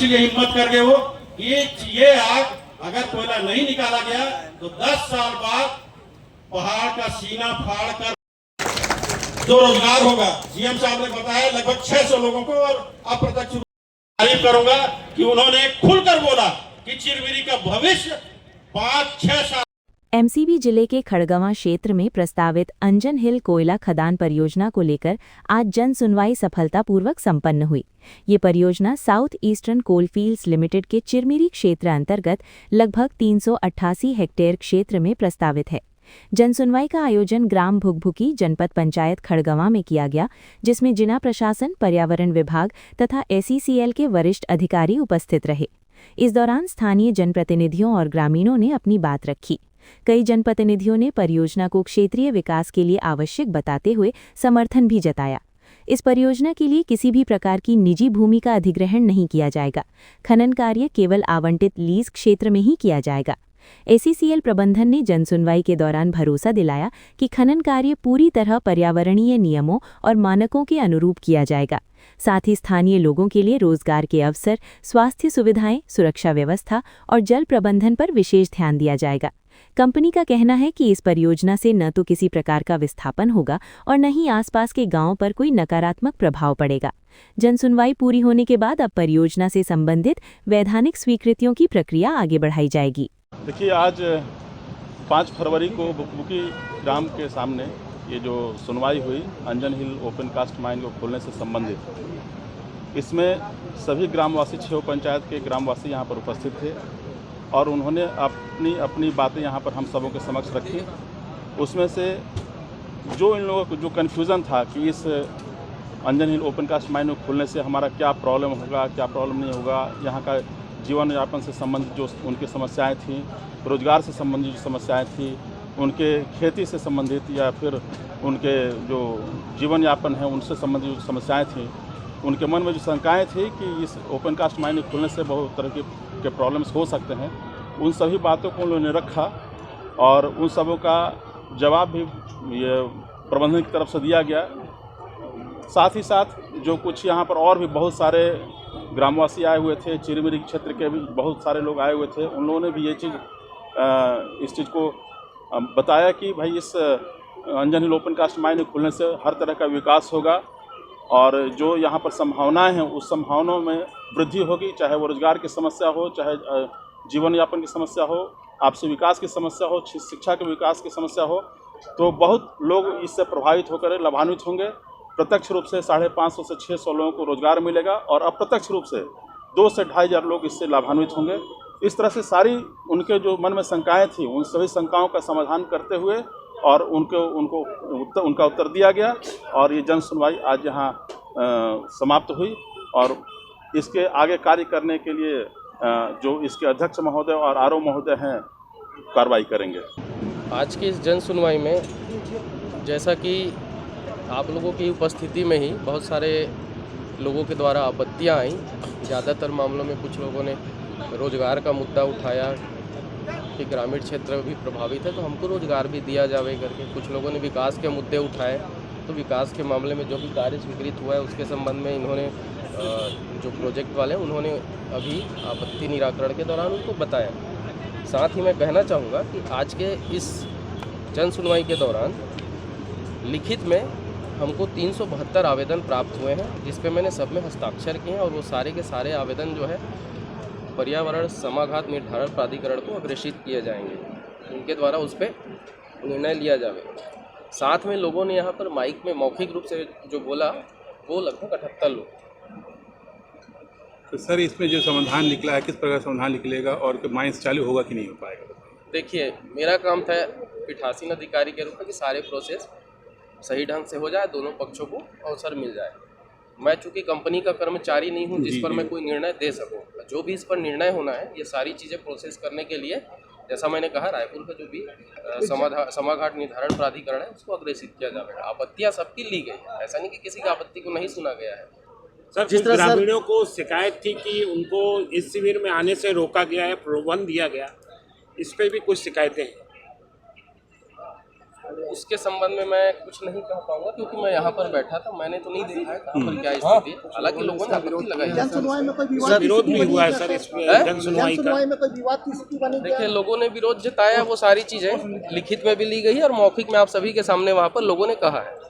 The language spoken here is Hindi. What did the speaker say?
इसलिए हिम्मत करके वो ये आग अगर कोयला नहीं निकाला गया तो 10 साल बाद पहाड़ का सीना फाड़ कर जो रोजगार होगा, सीएम साहब ने बताया लगभग 600 लोगों को, और अप्रत्यक्ष तारीफ करूंगा कि उन्होंने खुलकर बोला कि चिरमिरी का भविष्य 5-6 साल। एमसीबी जिले के खड़गवां क्षेत्र में प्रस्तावित अंजन हिल कोयला खदान परियोजना को लेकर आज जन सुनवाई सफलतापूर्वक संपन्न हुई। ये परियोजना साउथ ईस्टर्न कोलफील्ड्स लिमिटेड के चिरमिरी क्षेत्र अंतर्गत लगभग 388 हेक्टेयर क्षेत्र में प्रस्तावित है। जनसुनवाई का आयोजन ग्राम भुगभुकी जनपद पंचायत खड़गवां में किया गया, जिसमें जिला प्रशासन, पर्यावरण विभाग तथा एसईसीएल के वरिष्ठ अधिकारी उपस्थित रहे। इस दौरान स्थानीय जनप्रतिनिधियों और ग्रामीणों ने अपनी बात रखी। कई जनप्रतिनिधियों ने परियोजना को क्षेत्रीय विकास के लिए आवश्यक बताते हुए समर्थन भी जताया। इस परियोजना के लिए किसी भी प्रकार की निजी भूमि का अधिग्रहण नहीं किया जाएगा। खनन कार्य केवल आवंटित लीज क्षेत्र में ही किया जाएगा। एसईसीएल प्रबंधन ने जनसुनवाई के दौरान भरोसा दिलाया कि खनन कार्य पूरी तरह पर्यावरणीय नियमों और मानकों के अनुरूप किया जाएगा। साथ ही स्थानीय लोगों के लिए रोजगार के अवसर, स्वास्थ्य सुविधाएं, सुरक्षा व्यवस्था और जल प्रबंधन पर विशेष ध्यान दिया जाएगा। कंपनी का कहना है कि इस परियोजना से न तो किसी प्रकार का विस्थापन होगा और न ही आसपास के गांवों पर कोई नकारात्मक प्रभाव पड़ेगा। जनसुनवाई पूरी होने के बाद अब परियोजना से संबंधित वैधानिक स्वीकृतियों की प्रक्रिया आगे बढ़ाई जाएगी। देखिए, आज 5 फरवरी को भुगभुकी ग्राम के सामने ये जो सुनवाई हुई अंजन हिल ओपन कास्ट माइन को खोलने से संबंधित, इसमें सभी ग्रामवासी, 6 पंचायत के ग्रामवासी यहाँ पर उपस्थित थे और उन्होंने अपनी अपनी बातें यहाँ पर हम सबों के समक्ष रखी। उसमें से जो इन लोगों को जो कन्फ्यूज़न था कि इस अंजन हिल ओपन कास्ट माइन को खोलने से हमारा क्या प्रॉब्लम होगा, क्या प्रॉब्लम नहीं होगा, यहाँ का जीवन यापन से संबंधित जो उनकी समस्याएं थीं, रोजगार से संबंधित जो समस्याएं थी, उनके खेती से संबंधित या फिर उनके जो जीवन यापन है उनसे संबंधित जो समस्याएं थीं, उनके मन में जो शंकाएं थी कि इस ओपन कास्ट माइन खोलने से बहुत तरह के प्रॉब्लम्स हो सकते हैं, उन सभी बातों को उन्होंने रखा और उन सबों का जवाब भी ये प्रबंधन की तरफ से दिया गया। साथ ही साथ जो कुछ यहाँ पर और भी बहुत सारे ग्रामवासी आए हुए थे, चिरमिरी क्षेत्र के भी बहुत सारे लोग आए हुए थे, उन लोगों ने भी ये इस चीज़ को बताया कि भाई इस अंजन हिल ओपन कास्ट माइन खोलने से हर तरह का विकास होगा और जो यहाँ पर संभावनाएं हैं उस संभावनाओं में वृद्धि होगी, चाहे वो रोजगार की समस्या हो, चाहे जीवन यापन की समस्या हो, आपसी विकास की समस्या हो, शिक्षा के विकास की समस्या हो, तो बहुत लोग इससे प्रभावित होकर लाभान्वित होंगे। प्रत्यक्ष रूप से 550 से 600 लोगों को रोजगार मिलेगा और अप्रत्यक्ष रूप से 2 से 2,500 लोग इससे लाभान्वित होंगे। इस तरह से सारी उनके जो मन में शंकाएं थी उन सभी शंकाओं का समाधान करते हुए और उनका उत्तर दिया गया और ये जन सुनवाई आज यहाँ समाप्त हुई और इसके आगे कार्य करने के लिए जो इसके अध्यक्ष महोदय और आरओ महोदय हैं कार्रवाई करेंगे। आज की इस जन सुनवाई में जैसा कि आप लोगों की उपस्थिति में ही बहुत सारे लोगों के द्वारा आपत्तियां आई। ज़्यादातर मामलों में कुछ लोगों ने रोजगार का मुद्दा उठाया कि ग्रामीण क्षेत्र भी प्रभावित है तो हमको रोजगार भी दिया जावे करके। कुछ लोगों ने विकास के मुद्दे उठाए तो विकास के मामले में जो भी कार्य स्वीकृत हुआ है उसके संबंध में इन्होंने जो प्रोजेक्ट वाले उन्होंने अभी आपत्ति निराकरण के दौरान उनको बताया। साथ ही मैं कहना चाहूँगा कि आज के इस जन सुनवाई के दौरान लिखित में हमको 372 आवेदन प्राप्त हुए हैं, जिस पे मैंने सब में हस्ताक्षर किए हैं और वो सारे के सारे आवेदन जो है पर्यावरण समाघात निर्धारण प्राधिकरण को अग्रेषित किए जाएंगे, उनके द्वारा उस पर निर्णय लिया जावे। साथ में लोगों ने यहाँ पर माइक में मौखिक रूप से जो बोला वो लगभग 78 लोग। तो सर, इसमें जो समाधान निकला है किस प्रकार समाधान निकलेगा और माइंस चालू होगा कि नहीं हो पाएगा? देखिए, मेरा काम था पीठासीन अधिकारी के रूप में कि सारे प्रोसेस सही ढंग से हो जाए, दोनों पक्षों को अवसर मिल जाए। मैं चूँकि कंपनी का कर्मचारी नहीं हूँ जिस पर मैं कोई निर्णय दे सकूँ, जो भी इस पर निर्णय होना है ये सारी चीज़ें प्रोसेस करने के लिए जैसा मैंने कहा रायपुर का जो भी समाघाट निर्धारण प्राधिकरण है उसको अग्रेषित किया जाएगा। आपत्तियाँ सबकी ली गई है, ऐसा नहीं कि किसी की आपत्ति को नहीं सुना गया है। सर, कुछ ग्रामीणों को शिकायत थी कि उनको इस शिविर में आने से रोका गया है, प्रलोभन दिया गया, इस पर भी कुछ शिकायतें हैं। उसके संबंध में मैं कुछ नहीं कह पाऊंगा क्योंकि मैं यहाँ पर बैठा था, मैंने तो नहीं देखा है कहाँ पर क्या स्थिति है। हालांकि लोगों ने आपत्ति लगाई है। जनसुनवाई में कोई सर विरोध भी हुआ है सर इसमें जनसुनवाई का। जनसुनवाई में कोई विवाद की स्थिति बनी? देखिए, लोगों ने विरोध जताया, वो सारी चीज़ें लिखित में भी ली गई है और मौखिक में आप सभी के सामने वहाँ पर लोगों ने कहा है।